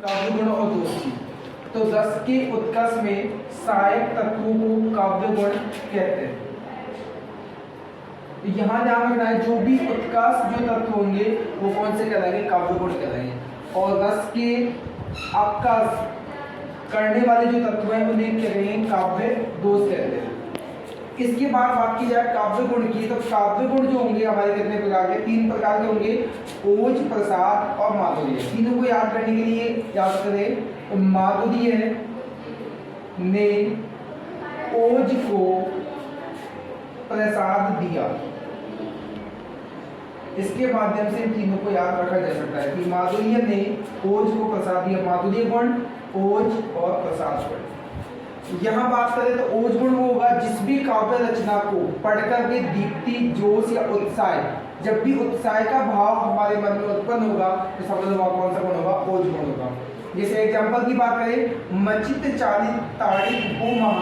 काव्य गुण और दोस्ती। तो रस के उत्कर्ष में सहायक तत्वों को काव्य गुण कहते हैं। यहाँ ध्यान रखना है, जो भी उत्कर्ष जो तत्व होंगे वो कौन से कहलाएंगे? काव्य गुण कहलाएंगे। और रस के अपकर्ष करने वाले जो तत्व हैं उन्हें क्या कहेंगे? काव्य दोष कहते हैं। इसके बाद बात की जाए काव्य गुण की, तो काव्य गुण जो होंगे हमारे कितने प्रकार के? 3 प्रकार के होंगे, ओज, प्रसाद और माधुर्य। तीनों को याद करने के लिए याद करें, तो माधुर्य ने ओज को प्रसाद दिया। इसके माध्यम से इन तीनों को याद रखा जा सकता है कि माधुर्य ने ओज को प्रसाद दिया। माधुर्य गुण, ओज और प्रसाद गुण। यहाँ बात करें तो ओज गुण वो होगा जिस भी काव्य रचना को पढ़कर के दीप्ति, जोश या उत्साह, जब भी उत्साह का भाव हमारे मन में उत्पन्न होगा तो समझ लो कौन सा गुण होगा? ओज गुण होगा। जैसे एग्जांपल की बात करें, मचित चालित ताड़ित भूमः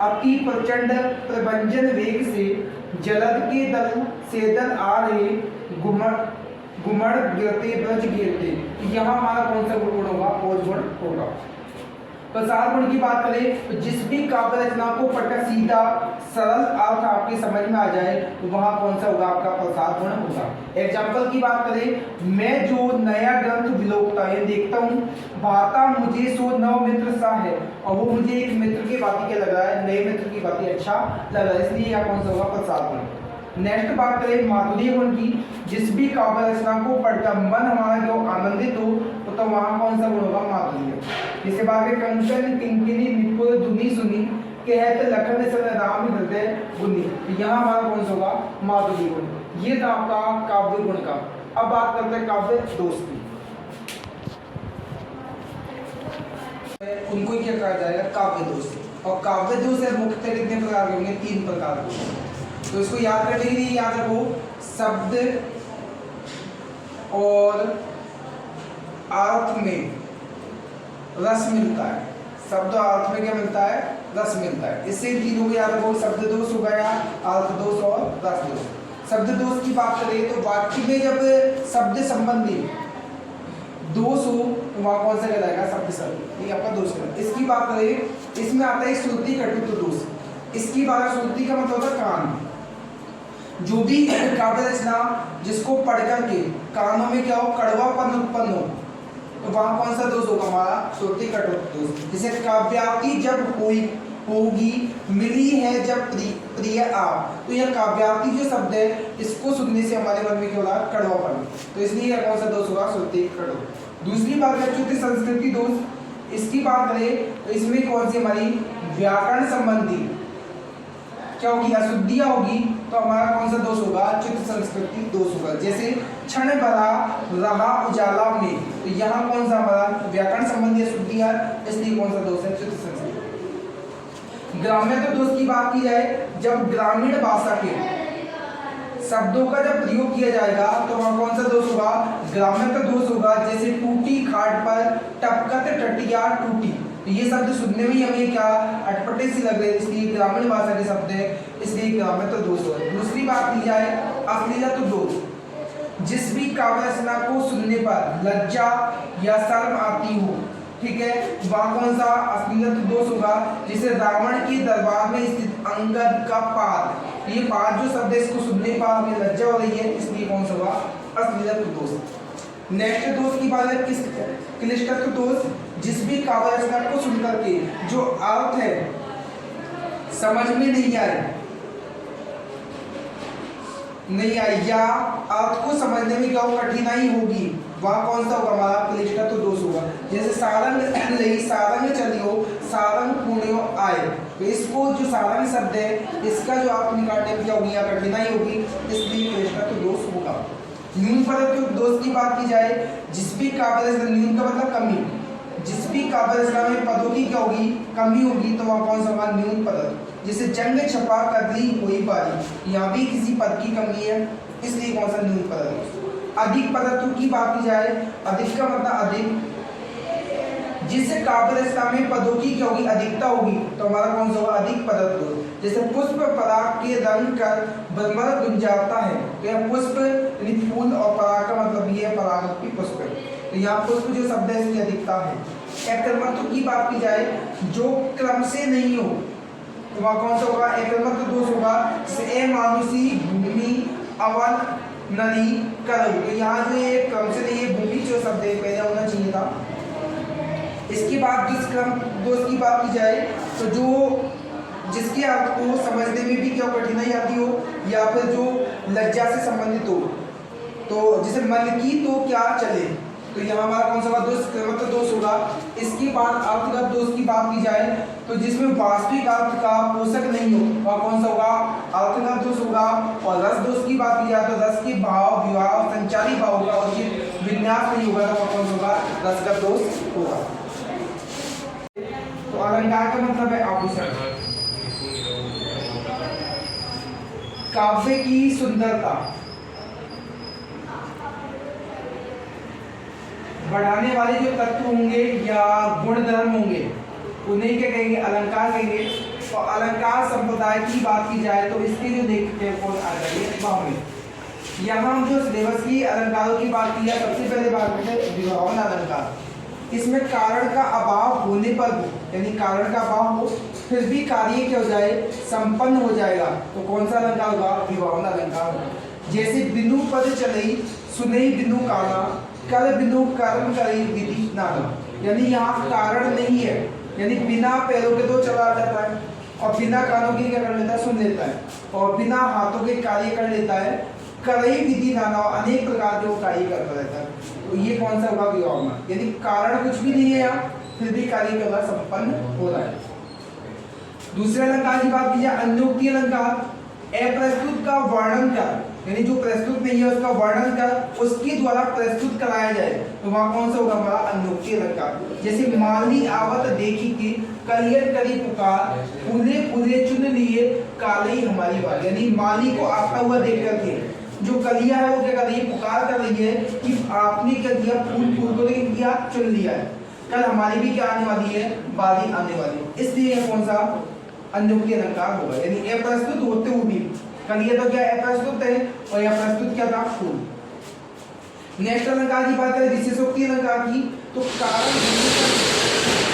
अति प्रचंड प्रभंजन वेग से जलद के दल से दल आ रहे घुमड़ गिरते ब्रज गिरते। यहाँ हमारा कौन सा गुण होगा? ओज गुण होगा। प्रसाद गुण की बात करें तो जिस भी काव्य रचना को पढ़कर सीधा सरल अर्थ आपके समझ में आ जाए तो वहां कौन सा होगा? आपका प्रसाद गुण होगा। एग्जाम्पल की बात करें, मैं जो नया ग्रंथ विलोकता है देखता हूँ, भाता मुझे सो नव मित्र सा है, और वो मुझे एक मित्र के बाती क्या लग रहा है? नए मित्र की बाती अच्छा लग रहा है, इसलिए यहाँ कौन सा होगा? प्रसाद गुण। नेक्स्ट बात करें माधुर्य गुण की, जिस भी काव्य रचना को पढ़कर मन हमारा जो आनंदित हो तो वहां कौन सा गुण होगा? माधुर्य। इसके बाद कंकन किंकिनी निपुण धुनी सुनी कहत लखन सन राम हृदय गुनी। यहाँ हमारा कौन सा होगा? माधुर्य गुण। ये था आपका काव्य गुण का। अब बात करते हैं काव्य दोष की। उनको क्या कहा जाएगा? काव्य दोष। और काव्य दोष मुख्यतः कितने प्रकार के होंगे? 3 प्रकार के। तो इसको याद करने के लिए याद रखो, शब्द और अर्थ में रस मिलता है। शब्द और अर्थ में क्या मिलता है? रस मिलता है। इससे इन तीनों को याद रखो, शब्द दोष हो गया, अर्थ दोष और रस दोष। शब्द दोष की बात करें तो वाक्य में जब शब्द संबंधी दोष हो तो वहां कौन सा कहलाएगा? शब्द संबंधी, ये आपका दोष कहलाएगा। इसकी बात करें, इसमें आता है श्रुति कटुत्व दोष। इसकी बात, श्रुति का मतलब होता है कान। जो भी काव्य रचना जिसको पढ़ करके कानों में क्या हो? कड़वापन उत्पन्न हो तो वहां कौन सा दोष होगा? हमारा श्रुति कटुत्व दोष। जैसे काव्यार्थी जब होगी मिली है जब प्रिय आप, तो यह काव्यार्थी जो शब्द है इसको सुनने से हमारे मन में क्या होगा? कड़वापन। तो इसलिए कौन सा दोष होगा? श्रुति कटुत्व। दूसरी बात है श्रुति संस्कृति दोष। इसकी बात करें तो इसमें कौन सी हमारी व्याकरण संबंधी क्या होगी? अशुद्धियां होगी तो हमारा कौन सा दोष होगा? चित्त संस्कृति दोष होगा। जैसे क्षण भरा रहा उजाला में, तो यहाँ कौन सा हमारा व्याकरण संबंधी अशुद्धियां, इसलिए कौन सा दोष है? चित्त संस्कृति। ग्राम्यत्व दोष की बात की जाए, जब ग्रामीण भाषा के शब्दों का जब प्रयोग किया जाएगा तो वहां कौन सा दोष होगा? ग्राम्यत्व दोष होगा। जैसे टूटी खाट पर टपकत टटिया टूटी, तो ये शब्द सुनने में हमें क्या अटपटे से लग रहे हैं, इसलिए ग्रामीण भाषा के शब्द है, इसलिए ग्राम्यत्व दोष है। दूसरी बात की जाए अश्लीलत्व दोष। जिस भी काव्य रचना को सुनने पर लज्जा या शर्म आती हो, ठीक है, वहां कौन सा अश्लीलत्व दोष होगा? जैसे रावण के दरबार में स्थित अंगद का पाद, ये पाद जो शब्द है इसको सुनने पर हमें लज्जा हो रही है, इसलिए कौन सा होगा? अश्लीलत्व दोष। नेक्स्ट दोष की बात है क्लिष्टत्व दोष। जिस भी काव्य रचना को सुनकर के जो अर्थ है समझ में नहीं आई या अर्थ को समझने में क्या कठिनाई होगी, वहां कौन सा होगा? हमारा क्लिष्टत्व दोष होगा। जैसे सारंग लई सारंग चलियो सारंग पुण्यो आए, तो इसको जो सारंग शब्द है इसका जो अर्थ निकालने में क्या होगी? या कठिनाई होगी, इसलिए क्लिष्टत्व दोष होगा। न्यून पदत्व दोष की बात की जाए, जिस भी काव्य रचना, न्यून का मतलब कमी, जिस भी काव्य रचना में पदों की क्या होगी? कमी होगी, तो वहां कौन सा होगा? न्यून पदत्व। जैसे जंग छपा कदली हुई बारी, यहाँ भी किसी पद की कमी है, इसलिए कौन सा? न्यून पदत्व। अधिक पदत्व की बात की जाए, अधिक का मतलब अधिक, जिस काव्य रचना में पदों की क्या होगी? अधिकता होगी, तो हमारा कौन सा होगा? अधिक पदत्व। जैसे पुष्प पराग के रंग कर भ्रमर गुंजाता है, तो यह पुष्प फूल और पराग का मतलब ये है पराग की पुष्प, तो यहाँ पर उसको जो शब्द है इसकी अधिकता है। एकर्मत्व की बात की जाए जो क्रम से नहीं हो तो वहाँ कौन सा होगा? एकर्मत्व दोष होगा। जैसे मानुषी भूमि अवन नदी करऊ, तो यहाँ जो ये क्रम से नहीं है, भूमि जो शब्द है पहले होना चाहिए था। इसके बाद जिस क्रम दोष की बात की जाए तो जो जिसके अर्थ को समझने में भी क्या कठिनाई आती हो या फिर जो लज्जा से संबंधित हो, तो जैसे मन की तो क्या चले, तो यहाँ हमारा कौन सा दोष? क्रमत्व दोष होगा। इसके बाद अर्थगत दोष की बात की जाए तो जिसमें वास्तविक अर्थ का पोषक नहीं हो वह कौन सा होगा? अर्थगत दोष होगा। और रस दोष की बात की जाए तो रस के भाव विवाह संचारी भाव होगा और ये विन्यास नहीं होगा तो वह कौन सा होगा? रसगत दोष होगा। तो अलंकार का मतलब है आभूषण। काव्य की सुंदरता बढ़ाने वाले जो तत्व होंगे या गुण धर्म होंगे उन्हें क्या कहेंगे? अलंकार कहेंगे। और अलंकार संप्रदाय की बात की जाए तो इसके जो देखते हैं कौन आ जाइए यहाँ हम जो सिलेबस की अलंकारों की बात की है, सबसे पहले बात करते हैं विभावन अलंकार। इसमें कारण का अभाव होने पर यानी कारण का अभाव हो फिर भी कार्य क्या हो जाए? संपन्न हो जाएगा तो कौन सा अलंकार होगा? विभावन अलंकार। जैसे बिनु पद चलई सुनई बिनु काना कल बिनु कर्म करई विधि नाना, यानी यहाँ कारण नहीं है, यानी बिना पैरों के तो चला जाता है और बिना कानों के क्या कर लेता है? सुन लेता है और बिना हाथों के कार्य कर लेता है। करई विधि नाना, अनेक प्रकार के वो कार्य करता रहता है, तो ये कौन सा होगा? विभावन। यानी कारण कुछ भी नहीं है यहाँ फिर भी कार्य करना संपन्न हो रहा है। दूसरे अलंकार की बात की जाए अन्योक्ति अलंकार। अप्रस्तुत का वर्णन कर, यानी जो प्रस्तुत नहीं है उसका वर्णन कर उसके द्वारा प्रस्तुत कराया जाए तो वहाँ कौन सा होगा? हमारा अन्योक्ति अलंकार। जैसे माली आवत देखी के कलियर करी पुकार फूले फूले चुन लिए काली हमारी बात, यानी माली को आता हुआ देख करके जो कलिया है वो क्या कर रही है? पुकार कर रही है कि आपने क्या किया? फूल फूल को किया, चुन लिया है, कल हमारी भी क्या आने वाली है? बारी आने वाली है। इसलिए यह कौन सा? अन्योक्ति अलंकार होगा। यानी अप्रस्तुत होते हुए भी कलिया तो क्या अप्रस्तुत है और यह प्रस्तुत क्या था? फूल। नेक्स्ट अलंकार की बात करें विशेषोक्ति अलंकार की तो कारण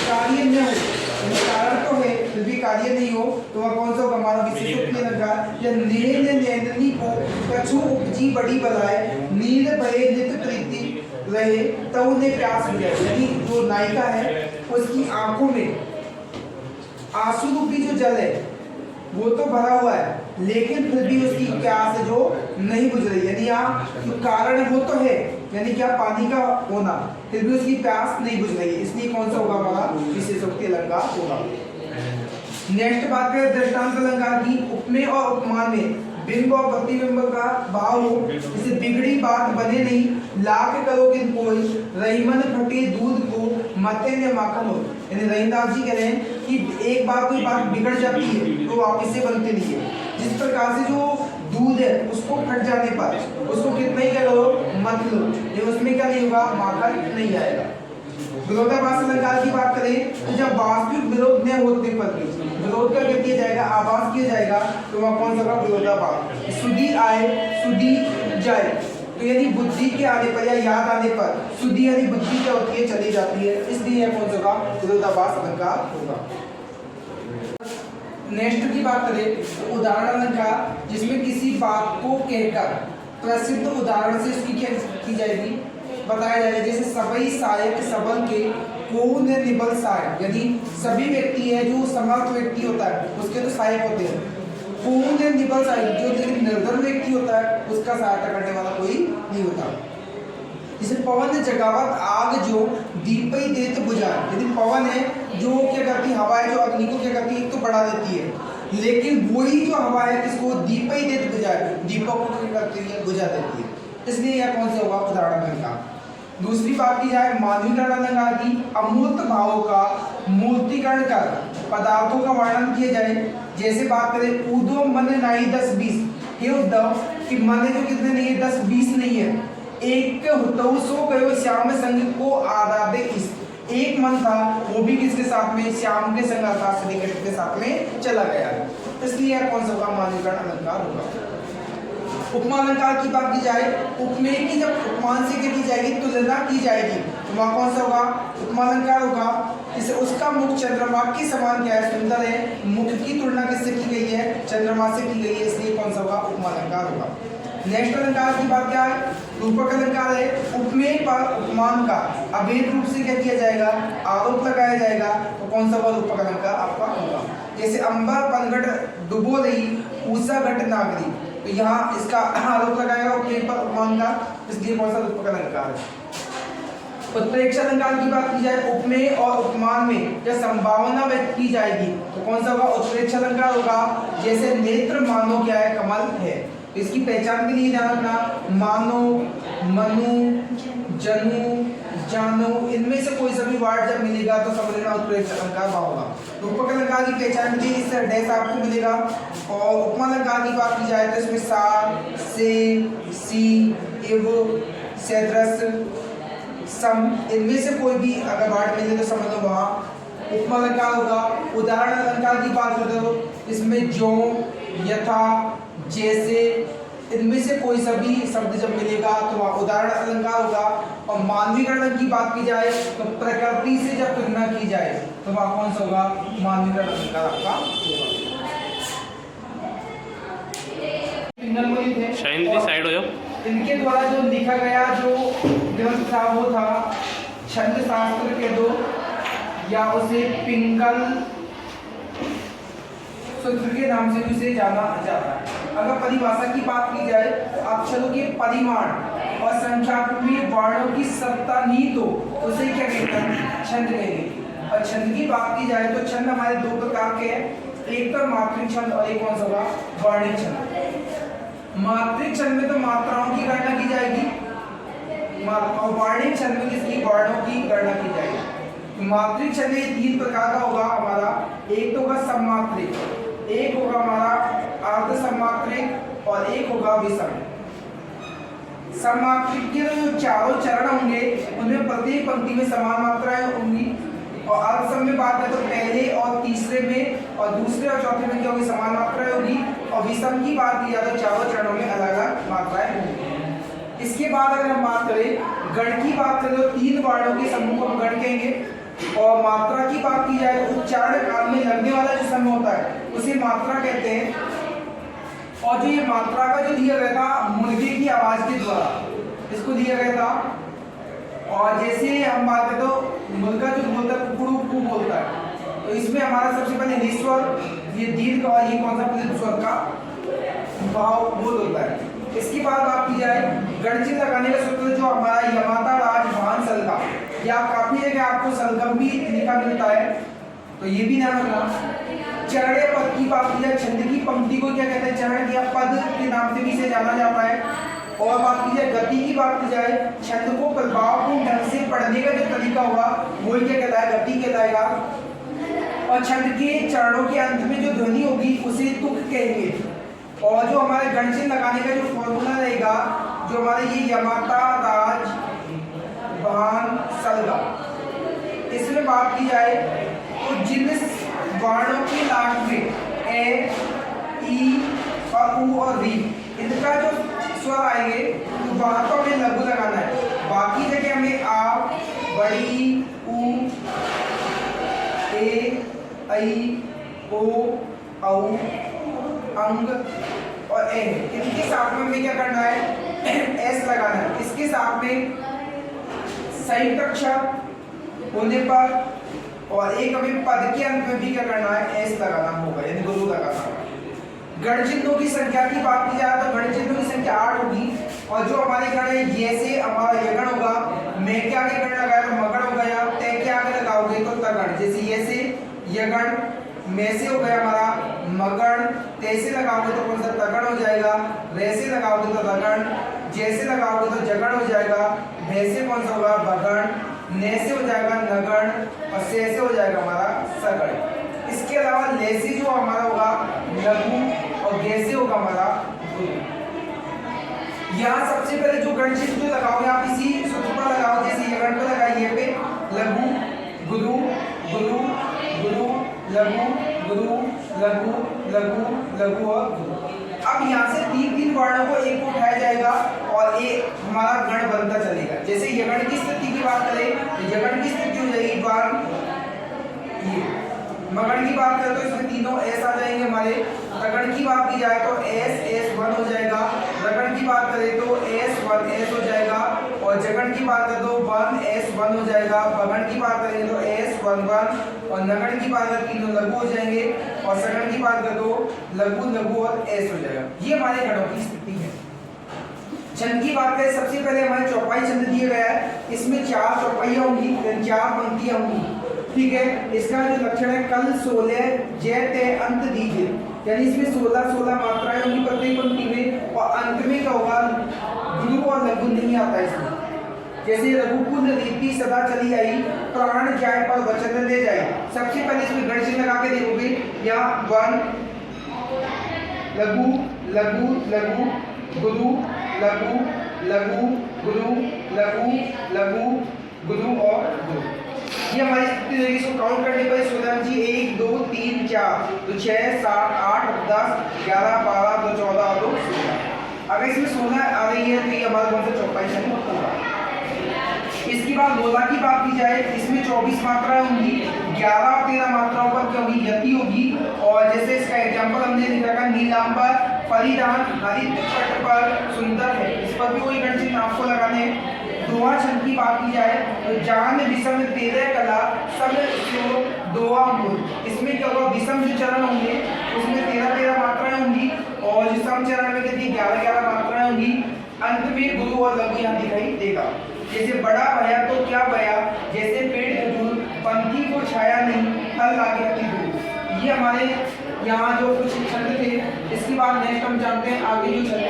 कार्य न हो, कारण तो है फिर भी कार्य नहीं हो तो वह कौन सा होगा? हमारा विशेषोक्ति अलंकार। या नील नैननी को कछु उपजी बड़ी बलाए नील भये नित प्रीति रहे तब उन्हें प्यास मिले, यानी जो नायिका है उसकी आंखों में आंसू रूपी जो जल है वो तो भरा हुआ है लेकिन फिर भी उसकी प्यास जो नहीं बुझ रही, यानी यहाँ जो कारण वो तो है यानी क्या? पानी का होना, फिर भी उसकी प्यास नहीं बुझ रही है, इसलिए कौन सा होगा? हमारा विशेषोक्ति अलंकार होगा। नेक्स्ट बात करें दृष्टांत अलंकार की। उपमेय और उपमान में बिंब और प्रतिबिंब का भाव हो, जैसे बिगड़ी बात बने नहीं लाख करो किन कोई रहीमन फटे दूध को मते ने माखन हो, यानी रहीमदास जी कह रहे हैं कि एक बार कोई बात बिगड़ जाती है तो वापस से बनते नहीं है। जिस प्रकार से जो दूध है उसको फट जाने पर उसको कितना ही क्या करो? मत लो, ये उसमें क्या नहीं होगा? माखन नहीं आएगा। विरोधाभास अलंकार की बात करें तो जब वास्तविक विरोध न होने पर विरोध का किया जाएगा? आभास किया जाएगा तो वह कौन सा होगा? विरोधाभास। सुधी आए सुधी जाए, तो यानी बुद्धि के आने पर या याद आने पर सुधी यानी बुद्धि क्या होती है? चली जाती है, इसलिए यह कौन सा होगा? विरोधाभास अलंकार होगा। नेक्स्ट की बात करें तो उदाहरण अलंकार, जिसमें किसी बात को कहकर प्रसिद्ध उदाहरण से उसकी क्या की जाएगी? बताया जाएगा। जैसे सबई सहायक सबल के कौन निबल सहायक, यानी सभी व्यक्ति है जो समर्थ व्यक्ति होता है उसके तो सहायक होते हैं। कौन निबल सहायक, जो लेकिन निर्धन व्यक्ति होता है उसका सहायता करने वाला कोई नहीं होता। जैसे पवन जगावत आग जो दीपई देत बुझा, यदि पवन है जो क्या करती है? हवा है जो अग्नि को क्या करती है? एक तो बढ़ा देती है, लेकिन वही जो हवा है किसको? दीपई देत बुझा, दीपक को क्या करती है? बुझा देती है, इसलिए यह कौन सा होगा? उदाहरण अलंकार। दूसरी बात की जाए मानवीकरण अलंकार की। अमूर्त भावों का मूर्तिकरण कर पदार्थों का वर्णन किया जाए। जैसे बात करें ऊदो मन नाई 10-20, हे उद्धव कि मन जो कितने नहीं है? 10-20 नहीं है। एक हुतौ सो कहो श्याम संग को आराधे इस, एक मन था वो भी किसके साथ में? श्याम के संग अर्थात श्री कृष्ण के साथ में चला गया, इसलिए कौन सा होगा? मानवीकरण अलंकार होगा। उपमा अलंकार की बात की जाए, उपमेय की जब उपमान से क्या की जाएगी, तुलना की जाएगी, तो वहाँ कौन सा होगा, उपमा अलंकार होगा। इसे उसका मुख चंद्रमा के समान क्या है, सुंदर है। मुख की तुलना किससे की गई है, चंद्रमा से की गई है, इसलिए कौन सा होगा, उपमा अलंकार होगा। नेक्स्ट अलंकार की बात क्या है, रूपक अलंकार है। उपमेय पर उपमान का अभेद रूप से क्या किया जाएगा, आरोप लगाया जाएगा, तो कौन सा होगा, रूपक अलंकार आपका होगा। जैसे अंबर पनघट डुबो रही, ऊषा घट नागरी, तो यहाँ इसका आरोप लगाएगा उपमेय पर उपमान का, इसलिए कौन सा रूपक अलंकार है। उत्प्रेक्ष अलंकार की बात की जाए, उपमेय और उपमान में जब संभावना व्यक्त की जाएगी, तो कौन सा होगा, उत्प्रेक्ष अलंकार होगा। जैसे नेत्र मानो क्या है, कमल है, तो इसकी पहचान के लिए ध्यान रखना, मानो, मनु, जनु, जानो, इनमें से कोई सा भी वर्ड जब मिलेगा तो समझ लेना उत्प्रेक्ष अलंकार होगा। रूपक अलंकार की पहचान के लिए इससे डैश आपको मिलेगा। और उपमा अलंकार की बात की जाए तो इसमें सा, से, सी, इव, सदृश, सम, इनमें से कोई भी अगर वर्ड मिले तो समझ लो वहाँ उपमा अलंकार होगा। उदाहरण अलंकार की बात करते हो, इसमें जो, यथा, जैसे, इनमें से कोई सा भी शब्द जब मिलेगा तो वहाँ उदाहरण अलंकार होगा। और मानवीकरण की बात की जाए तो प्रकृति से जब तुलना की जाए तो वहाँ कौन सा होगा, मानवीकरण अलंकार आपका होगा। साइड हो जाओ। इनके द्वारा जो लिखा गया जो ग्रंथ था वो था छंद शास्त्र के दो, या उसे पिंगल सूत्र के नाम से भी उसे जाना जाता है। अगर परिभाषा की बात की जाए तो अक्षरों के परिमाण और संख्यात्मक वर्णों की सत्ता नहीं तो उसे क्या कहते हैं, छंद कहेंगे। और छंद की बात की जाए तो छंद हमारे दो प्रकार के हैं, एक तो मात्रिक छंद और एक कौन सा होगा, वर्णिक छंद। मात्रिक छंद में तो मात्राओं की गणना की जाएगी, और वर्णिक छंद में किसकी, वर्णों की गणना की जाएगी। मात्रिक छंद ये तीन प्रकार का होगा हमारा, एक तो होगा सममात्रिक, एक होगा हमारा अर्ध सममात्रिक और एक होगा विषम। सममात्रिक के जो चारों चरण होंगे उनमें प्रत्येक पंक्ति में समान मात्राएं होंगी, और अर्ध सम में बात करें तो पहले और तीसरे में और दूसरे और चौथे में क्या होगी, समान मात्राएं होगी। और विषम की बात की जाए तो चारों चरणों में अलग अलग मात्राएं होंगी। इसके बाद अगर हम बात करें गण की बात करें तो तीन वर्णों के समूह को हम गण कहेंगे। और मात्रा की बात की जाए तो उच्चारण काल में लगने वाला जो समय होता है उसे मात्रा कहते हैं। और जो ये मात्रा का जो दिया गया था मुर्गे की आवाज के द्वारा इसको दिया गया था। और जैसे हम बात करें तो मुर्गा जो बोलता है कुकड़ू कु बोलता है, तो इसमें हमारा सबसे पहले निस्वर, ये दीर्घ और ये कौन सा प्रतीक स्वर का भाव बोध होता है। इसकी बात की जाए गणचिन्ह लगाने का सूत्र जो हमारा यमाता राज भान सलगा, या काफी जगह आपको सलगम भी लिखा मिलता है, तो ये भी ध्यान रखना। चरण पद की बात की जाए, छंद की पंक्ति को क्या कहते हैं, चरण या पद के नाम से भी इसे जाना जाता है। और बात की जाए गति की बात की जाए, छंद को प्रभावपूर्ण ढंग से पढ़ने का जो तरीका होगा वही क्या कहता है, गति कहलाएगा। और छंद के चरणों के अंत में जो ध्वनि होगी उसे तुक कहेंगे। और जो हमारे गणचिन्ह लगाने का जो फॉर्मूला रहेगा, जो हमारे ये यमाता राज भान सलगा, इसमें बात की जाए तो जिन वर्णों के लास्ट में ए, ई और उ और री इनका जो स्वर आएंगे तो वहां तो हमें लघु लगाना है। बाकी जगह हमें आ, बड़ी, उ, ए, ऐ, ओ, औ, अंग और ए, इनके साथ में हमें क्या करना है, एस लगाना है। इसके साथ में संयुक्त अक्षर होने पर और एक हमें पद के अंत में भी क्या करना है, एस लगाना होगा, यानी गुरु लगाना होगा। गणचिन्हों की संख्या की बात की जाए तो गणचिन्हों की संख्या 8 होगी। और जो हमारे गण है, ये से हमारा यगण होगा, मैं के आगे गण लगाया तो मगण हो गया, तय के आगे लगाओगे तो तगण। जैसे ये से यगण, मैं से हो गया हमारा मगण, तय से लगाओगे तो कौन सा, तगण हो जाएगा। रे से लगाओगे तो रगण, जैसे लगाओगे तो जगण हो जाएगा। भे से कौन सा होगा, बगण। ने से हो जाएगा नगण, और से हो जाएगा हमारा सगण। इसके अलावा ले से जो हमारा होगा लघु, और गे से होगा हमारा गुरु। यहाँ सबसे पहले जो गणचिन्ह जो लगाओगे आप इसी सूत्र पर लगाओ, जैसे यगण को लगाइए पे लघु गुरु गुरु गुरु लघु गुरु लघु लघु लघु और गुरु। अब यहाँ से तीन तीन वर्णों को एक को उठाया जाएगा और एक हमारा गण बनता चलेगा। जैसे यगण की स्थिति की बात करें तो यगण की स्थिति हो जाएगी वन, ये मगण की बात करें तो इसमें तीनों एस आ जाएंगे हमारे। तगड़ की बात की जाए तो एस एस वन हो जाएगा। रगड़ की बात करें तो एस वन एस हो जाएगा। और जगड़ की बात करें तो वन एस वन हो जाएगा। बगड़ की बात करें तो एस वन वन। और नगड़ की बात करें तीनों लघु हो जाएंगे। और सगड़ की बात करें तो लघु लघु और एस हो जाएगा। ये हमारे गणों की स्थिति है। छंद की बात करें, सबसे पहले हमारे चौपाई छंद दिए गया है। इसमें चार चौपाइयां होंगी, चार पंक्तियां होंगी, ठीक है। इसका जो लक्षण है कल 16 जय तय अंत दीजिए, यानी इसमें 16 मात्राएं होंगी प्रत्येक पंक्ति में। और अंत में क्या होगा, गुरु और लघु नहीं आता है इसमें। जैसे रघुकुल रीति सदा चली आई, प्राण जाए पर वचन दे जाए। सबसे पहले इसमें गण चिन्ह लगा के देखोगे, यहाँ वन लघु लघु लघु गुरु लघु लघु गुरु लघु लघु गुरु और गुरु। ये हमारी स्थिति रहेगी। इसको काउंट करने पर सुदाम जी 1 2 3 4 तो 6 7 8 10 11 12 2 14 2 16। अगर इसमें 16 आ रही है तो ये हमारा कौन सा चौपाई छंद होगा। इसके बाद लोला की बात की जाए, इसमें 24 मात्राएं होंगी। 11 और 13 मात्राओं पर क्या होगी, यति होगी। और जैसे इसका एग्जांपल हमने लिखा है, नीलांबर परिधान हरित पट पर सुंदर है, इस पर भी कोई गण चिन्ह आपको लगाने हैं। दोहा छंद की बात की जाए तो जान विषम तेरह कला सब जो दोहा मूल। इसमें क्या होगा, विषम जो चरण होंगे उसमें 13 मात्राएं होंगी। और जो सम चरण में कितनी 11 मात्राएं होंगी। अंत में गुरु और लघु यहाँ दिखाई देगा। जैसे बड़ा भया तो क्या भया, जैसे पेड़ खजूर पंथी को छाया नहीं फल लागे अति दूर। ये हमारे यहाँ जो कुछ छंद थे। इसके बाद नेक्स्ट हम जानते हैं आगे जो छंद है।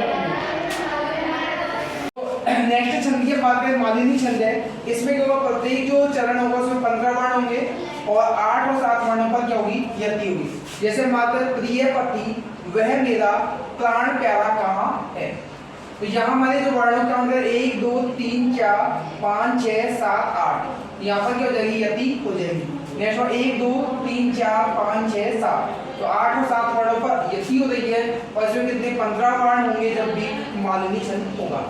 नेक्स्ट छंद की बात करें, मालिनी छंद है। इसमें क्या होगा, प्रत्येक जो चरण होगा उसमें 15 वर्ण होंगे और 8 और 7 वर्णों पर क्या होगी, यति होगी। जैसे मात्र प्रिय पति वह मेरा प्राण प्यारा कहाँ है। तो यहाँ हमारे जो वर्णों का अंदर 1 2 3 4 5 6 7 8, यहाँ पर क्या हो जाएगी, यति हो जाएगी। नेक्स्ट 1 2 3 4 5 6 7 तो 8 और 7 वर्णों पर यति हो रही है। और इसमें कितने 15 वर्ण होंगे जब भी मालिनी छंद होगा।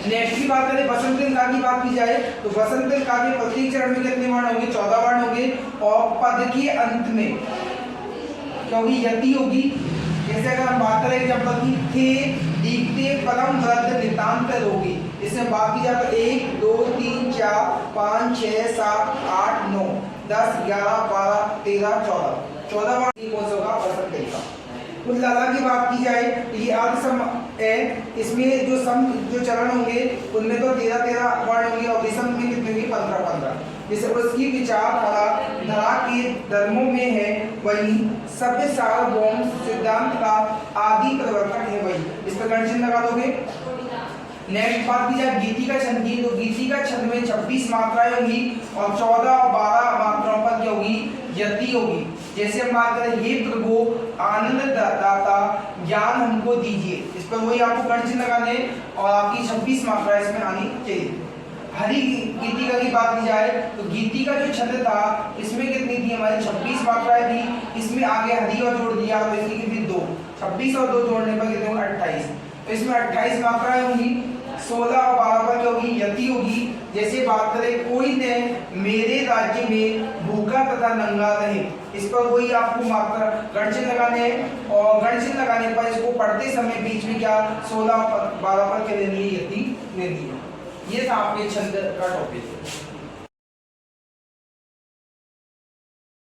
नेक्स्ट की बात करें, बसंत का की बात की जाए तो बसंत का के प्रत्येक चरण में कितने वर्ण होंगे, 14 वर्ण होंगे। और पद के अंत में क्योंकि यति होगी। जैसे अगर हम बात करें जब की थे दीप्ते परम वृद्ध नितांत रोगी, इसमें बात की जाए तो 1 2 3 4 5 6 7 8 9 10 11 12 13 14 वर्ण कौन सा होगा, बसंत का। लाला की बात की जाए तो ये अर्ध सम है। इसमें जो चरण होंगे उनमें तो 13 वर्ण होंगे और विषम में कितने होंगे, 15। जैसे उसकी विचारधारा धरा के धर्मों में है वही, सभ्य सार्वभौम सिद्धांत का आदि प्रवर्तक है वही। इस पर गण चिन्ह लगा दोगे। नेक्स्ट बात की जाए गीति का छंद की, तो गीति का छंद में 26 मात्राएं होंगी और 14 और 12 मात्राओं पर क्या होगी, यति होगी। जैसे हम बात करें, हे प्रभु आनंद दाता ज्ञान हमको दीजिए, इस पर वही आपको गण चिन्ह लगाने और आपकी 26 मात्राएं इसमें आनी चाहिए। हरि गीतिका की बात की जाए तो गीति का जो छंद था इसमें कितनी थी, हमारी 26 मात्राएं थी। इसमें आगे हरि और जोड़ दिया तो इसकी कितनी 2, 26 और 2 जोड़ने पर कितने होंगे, 28। तो इसमें 28 मात्राएं होंगी। 16 और 12 पर क्या होगी, यति होगी। जैसे बात करें, कोई ने मेरे राज्य में भूखा तथा नंगा रहे, इस पर वही आपको मात्रा गण चिन्ह लगाने हैं। और गण चिन्ह लगाने पर इसको पढ़ते समय बीच में क्या 16 और 12 पर क्या लेनी है, यति लेनी है। ये था आपके छंद का टॉपिक।